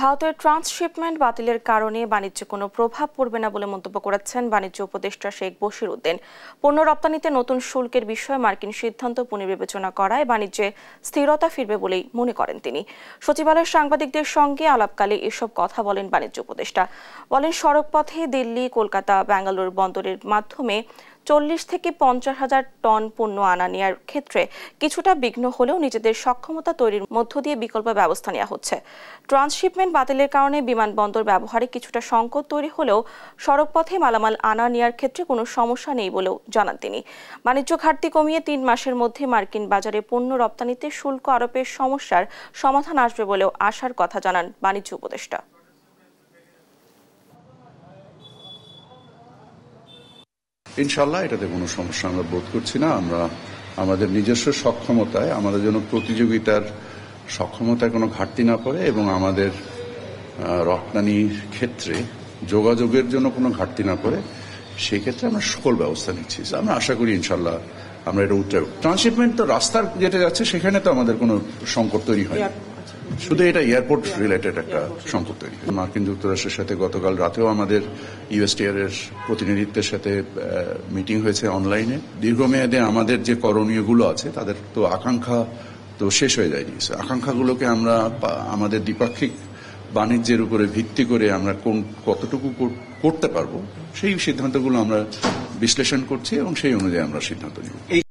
ভারতের ট্রান্সশিপমেন্ট বাতিলের কারণে বাণিজ্যে কোনো প্রভাব পড়বে না বলে মন্তব্য করেছেন বাণিজ্য উপদেষ্টা শেখ বশির উদ্দিন। পণ্য রপ্তানিতে নতুন শুল্কের বিষয়ে মার্কিন সিদ্ধান্ত পুনর্বিবেচনা করায় বাণিজ্যে স্থিরতা ফিরবে বলেই মনে করেন তিনি। সচিবালয়ের সাংবাদিকদের সঙ্গে আলাপকালে এসব কথা বলেন বাণিজ্য উপদেষ্টা। বলেন, সড়কপথে দিল্লি, কলকাতা, বেঙ্গালুরু বন্দরের মাধ্যমে 40 থেকে 50 হাজার টন পণ্য আনা নেওয়ার ক্ষেত্রে কিছুটা বিঘ্ন হলেও নিজেদের সক্ষমতা তৈরির মধ্য দিয়ে বিকল্প ব্যবস্থা নেওয়া হচ্ছে। ট্রান্সশিপমেন্ট বাতিলের কারণে বিমানবন্দর ব্যবহারে কিছুটা সংকট তৈরি হলেও সড়কপথে মালামাল আনা নেওয়ার ক্ষেত্রে কোনো সমস্যা নেই বলেও জানান তিনি। বাণিজ্য ঘাটতি কমিয়ে 3 মাসের মধ্যে মার্কিন বাজারে পণ্য রপ্তানিতে শুল্ক আরোপের সমস্যার সমাধান আসবে বলেও আশার কথা জানান বাণিজ্য উপদেষ্টা। ইনশাল্লাহ এটাতে কোনো সমস্যা আমরা বোধ করছি না। আমরা আমাদের নিজস্ব সক্ষমতায়, আমাদের জন্য প্রতিযোগিতার সক্ষমতায় কোনো ঘাটতি না পড়ে এবং আমাদের রপ্তানির ক্ষেত্রে যোগাযোগের জন্য কোনো ঘাটতি না পড়ে, সেক্ষেত্রে আমরা সকল ব্যবস্থা নিচ্ছি। আমরা আশা করি ইনশাল্লাহ আমরা এটা উত্তর। ট্রান্সশিপমেন্ট তো রাস্তার যেটা যাচ্ছে সেখানে তো আমাদের কোনো সংকট তৈরি হয়, শুধু এটা এয়ারপোর্ট রিলেটেড একটা সংকট তৈরি। মার্কিন যুক্তরাষ্ট্রের সাথে গতকাল রাতেও আমাদের ইউএসটিআর এর প্রতিনিধিত্বের সাথে মিটিং হয়েছে অনলাইনে। দীর্ঘমেয়াদে আমাদের যে করণীয়গুলো আছে তাদের তো আকাঙ্ক্ষা তো শেষ হয়ে যায়নি। আকাঙ্ক্ষাগুলোকে আমরা আমাদের দ্বিপাক্ষিক বাণিজ্যের উপরে ভিত্তি করে আমরা কতটুকু করতে পারবো সেই সিদ্ধান্তগুলো আমরা বিশ্লেষণ করছি এবং সেই অনুযায়ী আমরা সিদ্ধান্ত নিব।